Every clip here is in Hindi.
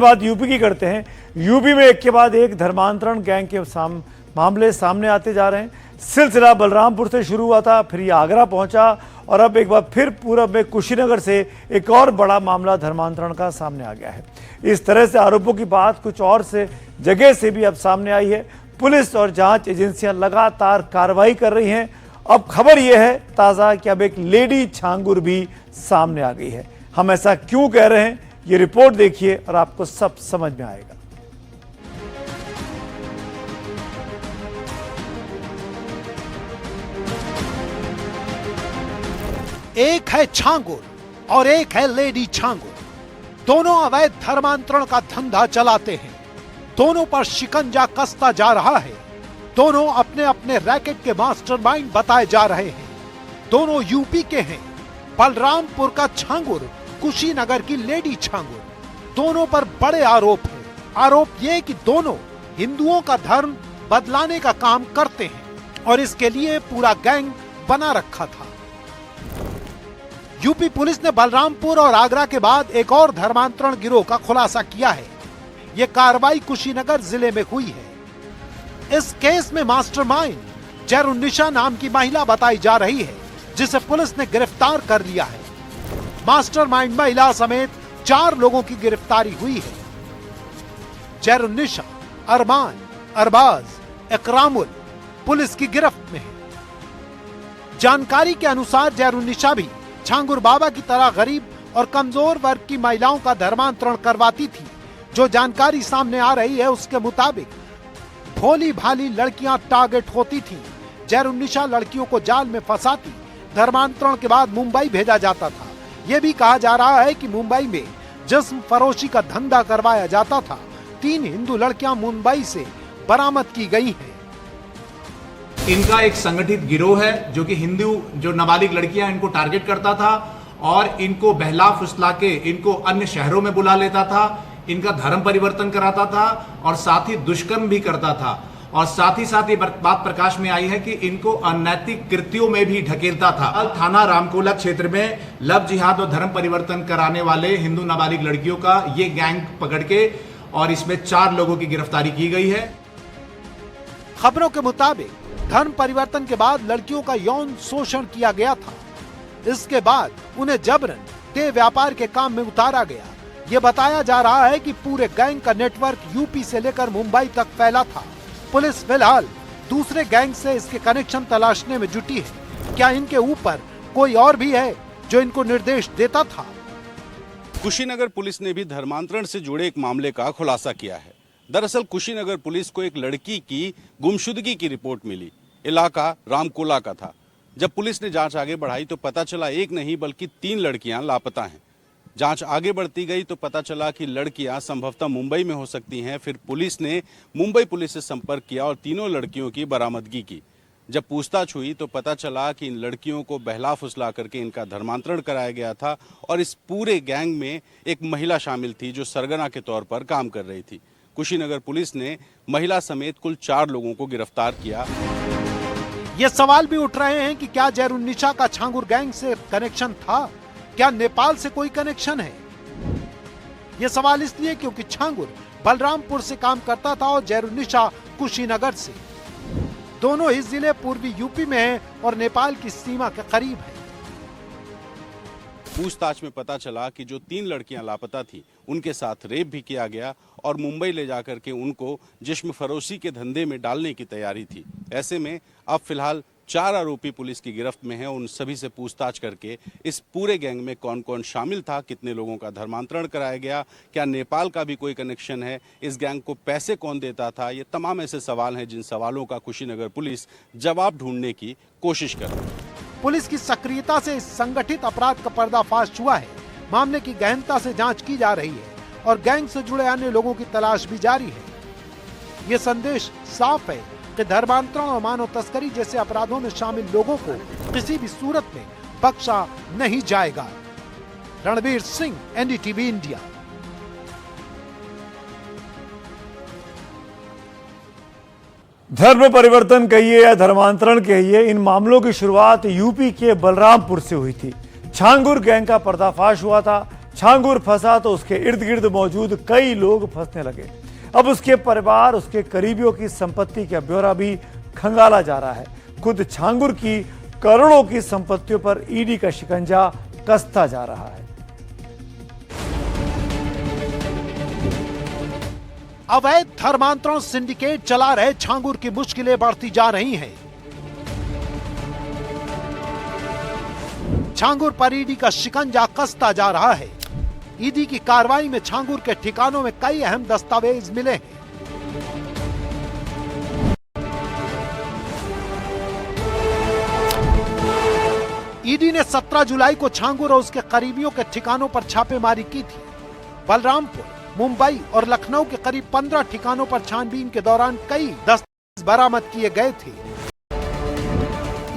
बात यूपी की करते हैं। यूपी में एक के बाद एक धर्मांतरण गैंग के मामले सामने आते जा रहे हैं। सिलसिला बलरामपुर से शुरू हुआ था, फिर ये आगरा पहुंचा और अब एक बार फिर पूरब में कुशीनगर से एक और बड़ा मामला धर्मांतरण का सामने आ गया है। इस तरह से आरोपों की बात कुछ और से जगह से भी अब सामने आई है। पुलिस और जांच एजेंसियां लगातार कार्रवाई कर रही हैं। अब खबर यह है ताज़ा कि अब एक लेडी छांगुर भी सामने आ गई है। हम ऐसा क्यों कह रहे हैं, ये रिपोर्ट देखिए और आपको सब समझ में आएगा। एक है छांगुर और एक है लेडी छांगुर। दोनों अवैध धर्मांतरण का धंधा चलाते हैं। दोनों पर शिकंजा कसता जा रहा है। दोनों अपने अपने रैकेट के मास्टरमाइंड बताए जा रहे हैं। दोनों यूपी के हैं। बलरामपुर का छांगुर, कुशीनगर की लेडी छांगुर। दोनों पर बड़े आरोप हैं। आरोप ये कि दोनों हिंदुओं का धर्म बदलाने का काम करते हैं और इसके लिए पूरा गैंग बना रखा था। यूपी पुलिस ने बलरामपुर और आगरा के बाद एक और धर्मांतरण गिरोह का खुलासा किया है। यह कार्रवाई कुशीनगर जिले में हुई है। इस केस में मास्टरमाइंड जैरुन्निशा नाम की महिला बताई जा रही है, जिसे पुलिस ने गिरफ्तार कर लिया है। मास्टरमाइंड महिला समेत 4 लोगों की गिरफ्तारी हुई है। जैरुन्निशा, अरमान, अरबाज, इकरामुल पुलिस की गिरफ्त में है। जानकारी के अनुसार जैरुन्निशा भी छांगुर बाबा की तरह गरीब और कमजोर वर्ग की महिलाओं का धर्मांतरण करवाती थी। जो जानकारी सामने आ रही है उसके मुताबिक भोली भाली लड़कियां टारगेट होती थीं। जैरुन्निशा लड़कियों को जाल में फंसाती, धर्मांतरण के बाद मुंबई भेजा जाता था। यह भी कहा जा रहा है कि मुंबई में जिस्म फरोशी का धंधा करवाया जाता था। 3 हिंदू लड़कियां मुंबई से बरामद की गई हैं। इनका एक संगठित गिरोह है जो कि हिंदू जो नाबालिग लड़कियां इनको टारगेट करता था और इनको बहला फुसला के इनको अन्य शहरों में बुला लेता था। इनका धर्म परिवर्तन कराता था और साथ ही दुष्कर्म भी करता था। और साथ ही ये बात प्रकाश में आई है कि इनको अनैतिक कृत्यों में भी ढकेलता था। थाना रामकोला क्षेत्र में लव जिहाद और धर्म परिवर्तन कराने वाले हिंदू नाबालिग लड़कियों का ये गैंग पकड़ के और इसमें 4 लोगों की गिरफ्तारी की गई है। खबरों के मुताबिक धर्म परिवर्तन के बाद लड़कियों का यौन शोषण किया गया था। इसके बाद उन्हें जबरन देह व्यापार के काम में उतारा गया। ये बताया जा रहा है कि पूरे गैंग का नेटवर्क यूपी से लेकर मुंबई तक फैला था। पुलिस फिलहाल दूसरे गैंग से इसके कनेक्शन तलाशने में जुटी है। क्या इनके ऊपर कोई और भी है जो इनको निर्देश देता था? कुशीनगर पुलिस ने भी धर्मांतरण से जुड़े एक मामले का खुलासा किया है। दरअसल कुशीनगर पुलिस को एक लड़की की गुमशुदगी की रिपोर्ट मिली। इलाका रामकोला का था। जब पुलिस ने जांच आगे बढ़ाई तो पता चला एक नहीं बल्कि 3 लड़कियां लापता हैं। जांच आगे बढ़ती गई तो पता चला कि लड़कियां संभवतः मुंबई में हो सकती हैं। फिर पुलिस ने मुंबई पुलिस से संपर्क किया और तीनों लड़कियों की बरामदगी की। जब पूछताछ हुई तो पता चला कि इन लड़कियों को बहला फुसला करके इनका धर्मांतरण कराया गया था और इस पूरे गैंग में एक महिला शामिल थी जो सरगना के तौर पर काम कर रही थी। कुशीनगर पुलिस ने महिला समेत कुल 4 लोगों को गिरफ्तार किया। ये सवाल भी उठ रहे हैं कि क्या जैरुन्निशा का छांगुर गैंग से कनेक्शन था? क्या नेपाल से कोई कनेक्शन है? ये सवाल इसलिए क्योंकि छांगुर बलरामपुर से काम करता था और जैरुन्निशा कुशीनगर से। दोनों ही जिले पूर्वी यूपी में हैं और नेपाल की सीमा के करीब है। पूछताछ में पता चला कि जो 3 लड़कियां लापता थी उनके साथ रेप भी किया गया और मुंबई ले जाकर के उनको जिस्म फरोशी के धंधे में डालने की तैयारी थी। ऐसे में अब फिलहाल 4 आरोपी पुलिस की गिरफ्त में हैं। उन सभी से पूछताछ करके इस पूरे गैंग में कौन कौन शामिल था, कितने लोगों का धर्मांतरण कराया गया, क्या नेपाल का भी कोई कनेक्शन है, इस गैंग को पैसे कौन देता था, ये तमाम ऐसे सवाल हैं जिन सवालों का कुशीनगर पुलिस जवाब ढूंढने की कोशिश कर रही है। पुलिस की सक्रियता से इस संगठित अपराध का पर्दाफाश हुआ है। मामले की गहनता से जांच की जा रही है और गैंग से जुड़े अन्य लोगों की तलाश भी जारी है। ये संदेश साफ है कि धर्मांतरण और मानव तस्करी जैसे अपराधों में शामिल लोगों को किसी भी सूरत में बख्शा नहीं जाएगा। Ranveer Singh, NDTV India. धर्म परिवर्तन कहिए या धर्मांतरण कहिए, इन मामलों की शुरुआत यूपी के बलरामपुर से हुई थी। छांगुर गैंग का पर्दाफाश हुआ था। छांगुर फंसा तो उसके इर्द गिर्द मौजूद कई लोग फंसने लगे। अब उसके परिवार, उसके करीबियों की संपत्ति का ब्यौरा भी खंगाला जा रहा है। खुद छांगुर की करोड़ों की संपत्तियों पर ईडी का शिकंजा कसता जा रहा है। अवैध धर्मांतरण सिंडिकेट चला रहे छांगुर की मुश्किलें बढ़ती जा रही हैं। छांगुर पर ईडी का शिकंजा कसता जा रहा है। ईडी की कार्रवाई में छांगुर के ठिकानों में कई अहम दस्तावेज मिले हैं। ईडी ने 17 जुलाई को छांगुर और उसके करीबियों के ठिकानों पर छापेमारी की थी। बलरामपुर, मुंबई और लखनऊ के करीब 15 ठिकानों पर छानबीन के दौरान कई दस्तावेज बरामद किए गए थे।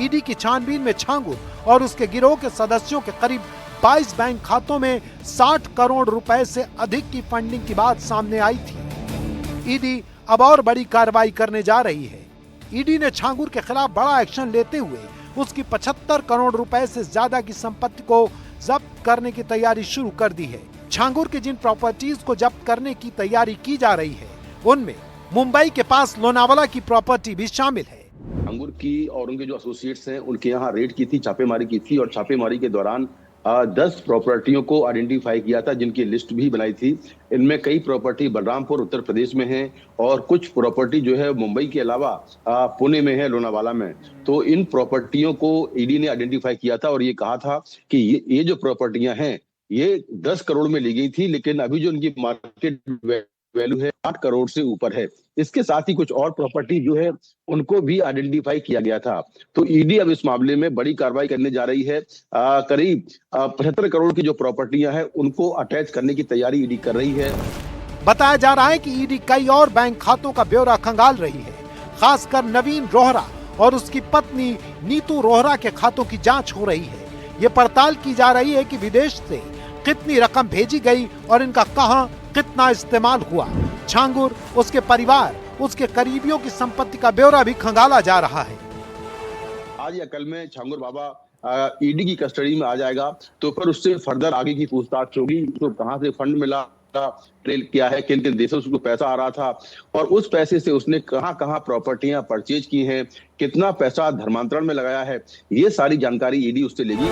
ईडी की छानबीन में छांगुर और उसके गिरोह के सदस्यों के करीब 22 बैंक खातों में 60 करोड़ रुपए से अधिक की फंडिंग की बात सामने आई थी। ईडी अब और बड़ी कार्रवाई करने जा रही है। ईडी ने छांगुर के खिलाफ बड़ा एक्शन लेते हुए उसकी 75 करोड़ रुपए से ज्यादा की संपत्ति को जब्त करने की तैयारी शुरू कर दी है। छांगुर की जिन प्रॉपर्टीज को जब्त करने की तैयारी की जा रही है, उनमें मुंबई के पास लोनावाला की प्रॉपर्टी भी शामिल है। छांगुर की और उनके जो एसोसिएट्स हैं, उनके यहाँ रेड की थी, छापेमारी की थी और छापेमारी के दौरान 10 प्रॉपर्टियों को आइडेंटिफाई किया था, जिनकी लिस्ट भी बनाई थी। इनमें कई प्रॉपर्टी बलरामपुर उत्तर प्रदेश में है और कुछ प्रॉपर्टी जो है मुंबई के अलावा पुणे में है, लोनावाला में। तो इन प्रॉपर्टियों को ईडी ने आइडेंटिफाई किया था और ये कहा था कि ये जो प्रॉपर्टियां हैं ये 10 करोड़ में ली गई थी, लेकिन अभी जो इनकी मार्केट वैल्यू है 8 करोड़ से ऊपर है। इसके साथ ही कुछ और प्रॉपर्टी जो है उनको भी आइडेंटिफाई किया गया था। तो ईडी अब इस मामले में बड़ी कार्रवाई करने जा रही है। करीब 75 करोड़ की जो प्रॉपर्टियां हैं उनको अटैच करने की तैयारी ईडी कर रही है। बताया जा रहा है कि ईडी कई और बैंक खातों का ब्यौरा खंगाल रही है। खासकर नवीन रोहरा और उसकी पत्नी नीतू रोहरा के खातों की जांच हो रही है। ये पड़ताल की जा रही है कि विदेश से कितनी रकम भेजी गई और इनका कहां कितना इस्तेमाल हुआ। छांगुर, उसके परिवार, उसके करीबियों की संपत्ति का ब्यौरा भी खंगाला जा रहा है। आज या कल में छांगुर बाबा ईडी की कस्टडी में आ जाएगा, तो फिर उससे फर्दर आगे की पूछताछ होगी। तो कहां से फंड मिला, ट्रेल किया है, किन किन देशों से उसको पैसा आ रहा था और उस पैसे से उसने कहां कहां प्रॉपर्टियां परचेज की हैं, कितना पैसा धर्मांतरण में लगाया है, ये सारी जानकारी ईडी उससे लेगी।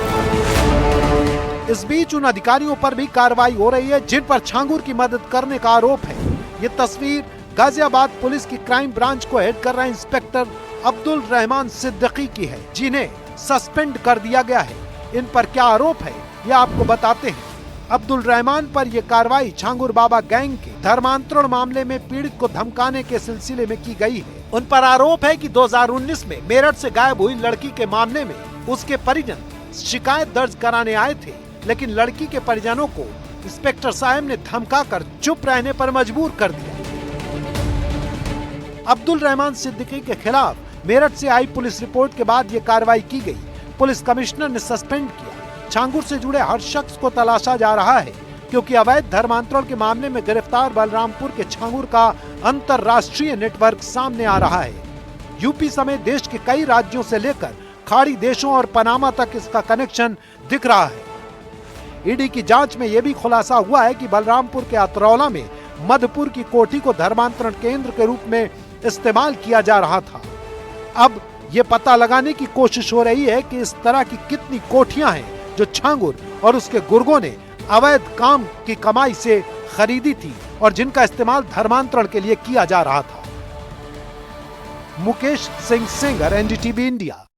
इस बीच उन अधिकारियों पर भी कार्रवाई हो रही है जिन पर छांगुर की मदद करने का आरोप है। ये तस्वीर गाजियाबाद पुलिस की क्राइम ब्रांच को हेड कर रहे इंस्पेक्टर अब्दुल रहमान सिद्दीकी की है, जिन्हें सस्पेंड कर दिया गया है। इन पर क्या आरोप है ये आपको बताते हैं। अब्दुल रहमान पर यह कार्रवाई छांगुर बाबा गैंग के धर्मांतरण मामले में पीड़ित को धमकाने के सिलसिले में की गई है। उन पर आरोप है कि 2019 में मेरठ से गायब हुई लड़की के मामले में उसके परिजन शिकायत दर्ज कराने आए थे, लेकिन लड़की के परिजनों को इंस्पेक्टर साहब ने धमकाकर चुप रहने पर मजबूर कर दिया। अब्दुल रहमान सिद्दीकी के खिलाफ मेरठ से आई पुलिस रिपोर्ट के बाद ये कार्रवाई की गई। पुलिस कमिश्नर ने सस्पेंड किया। छांगुर से जुड़े हर शख्स को तलाशा जा रहा है, क्योंकि अवैध धर्मांतरण के मामले में गिरफ्तार बलरामपुर के छांगुर का अंतर्राष्ट्रीय नेटवर्क सामने आ रहा है। यूपी समेत देश के कई राज्यों से लेकर खाड़ी देशों और पनामा तक इसका कनेक्शन दिख रहा है। ईडी की जांच में यह भी खुलासा हुआ है कि बलरामपुर के अतरौला में मधुपुर की कोठी को धर्मांतरण केंद्र के रूप में इस्तेमाल किया जा रहा था। अब ये पता लगाने की कोशिश हो रही है कि इस तरह की कितनी कोठियां हैं जो छांगुर और उसके गुर्गों ने अवैध काम की कमाई से खरीदी थी और जिनका इस्तेमाल धर्मांतरण के लिए किया जा रहा था। Mukesh Singh Sengar, NDTV India.